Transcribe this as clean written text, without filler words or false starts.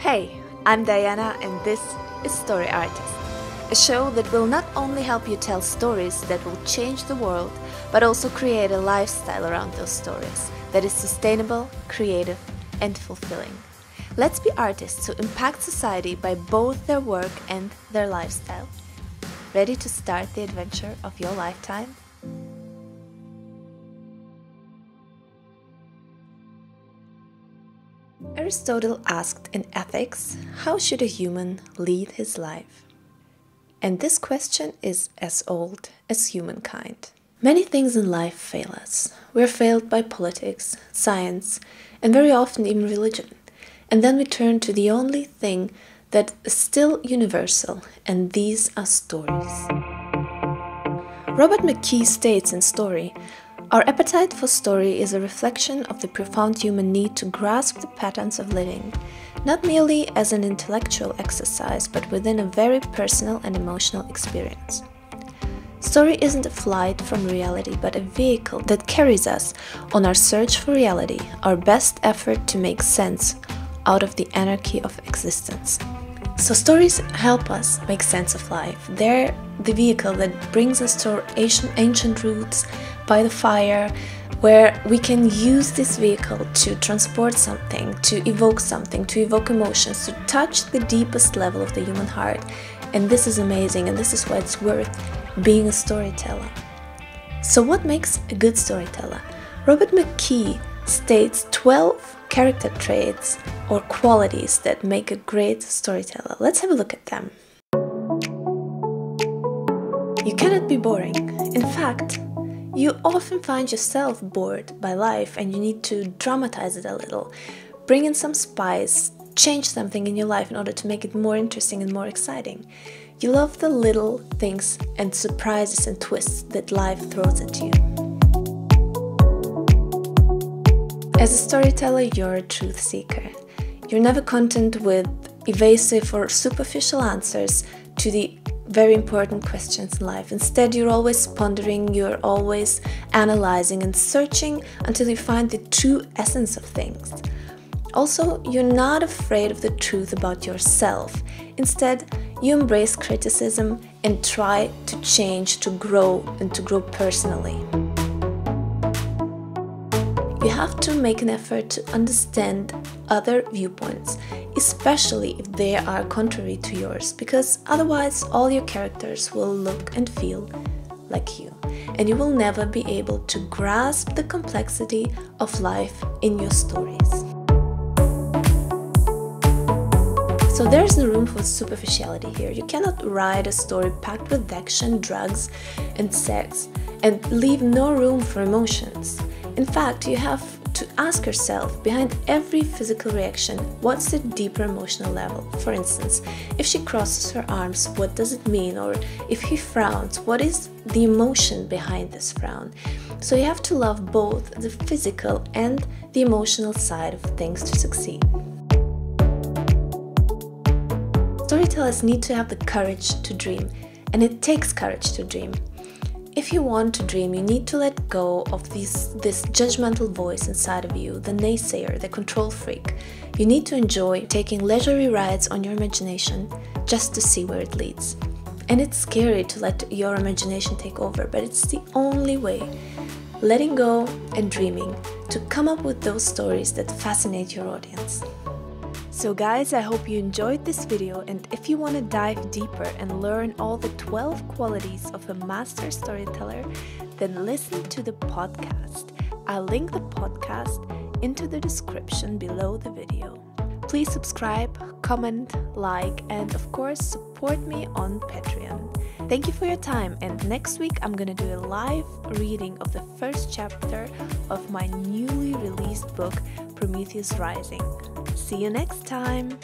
Hey, I'm Diana and this is Story Artist, a show that will not only help you tell stories that will change the world, but also create a lifestyle around those stories that is sustainable, creative, and fulfilling. Let's be artists who impact society by both their work and their lifestyle. Ready to start the adventure of your lifetime? Aristotle asked in Ethics, how should a human lead his life? And this question is as old as humankind. Many things in life fail us. We're failed by politics, science, and very often even religion. And then we turn to the only thing that is still universal, and these are stories. Robert McKee states in Story, "Our appetite for story is a reflection of the profound human need to grasp the patterns of living, not merely as an intellectual exercise, but within a very personal and emotional experience." Story isn't a flight from reality, but a vehicle that carries us on our search for reality, our best effort to make sense out of the anarchy of existence. So stories help us make sense of life. They're the vehicle that brings us to our ancient roots by the fire, where we can use this vehicle to transport something, to evoke emotions, to touch the deepest level of the human heart. And this is amazing, and this is why it's worth being a storyteller. So what makes a good storyteller? Robert McKee states 12 character traits or qualities that make a great storyteller. Let's have a look at them. You cannot be boring. In fact, you often find yourself bored by life and you need to dramatize it a little. Bring in some spice, change something in your life in order to make it more interesting and more exciting. You love the little things and surprises and twists that life throws at you. As a storyteller, you're a truth seeker. You're never content with evasive or superficial answers to the very important questions in life. Instead, you're always pondering, you're always analyzing and searching until you find the true essence of things. Also, you're not afraid of the truth about yourself. Instead, you embrace criticism and try to change, to grow, and to grow personally. You have to make an effort to understand other viewpoints, especially if they are contrary to yours, because otherwise all your characters will look and feel like you, and you will never be able to grasp the complexity of life in your stories. So there's no room for superficiality here. You cannot write a story packed with action, drugs, and sex, and leave no room for emotions. In fact, you have to ask yourself, behind every physical reaction, what's the deeper emotional level? For instance, if she crosses her arms, what does it mean? Or if he frowns, what is the emotion behind this frown? So you have to love both the physical and the emotional side of things to succeed. Storytellers need to have the courage to dream, and it takes courage to dream. If you want to dream, you need to let go of this judgmental voice inside of you, the naysayer, the control freak. You need to enjoy taking leisurely rides on your imagination just to see where it leads. And it's scary to let your imagination take over, but it's the only way. Letting go and dreaming to come up with those stories that fascinate your audience. So guys, I hope you enjoyed this video, and if you want to dive deeper and learn all the 12 qualities of a master storyteller, then listen to the podcast. I'll link the podcast into the description below the video. Please subscribe, comment, like, and of course support me on Patreon. Thank you for your time, and next week I'm gonna do a live reading of the first chapter of my newly released book, Prometheus Rising. See you next time!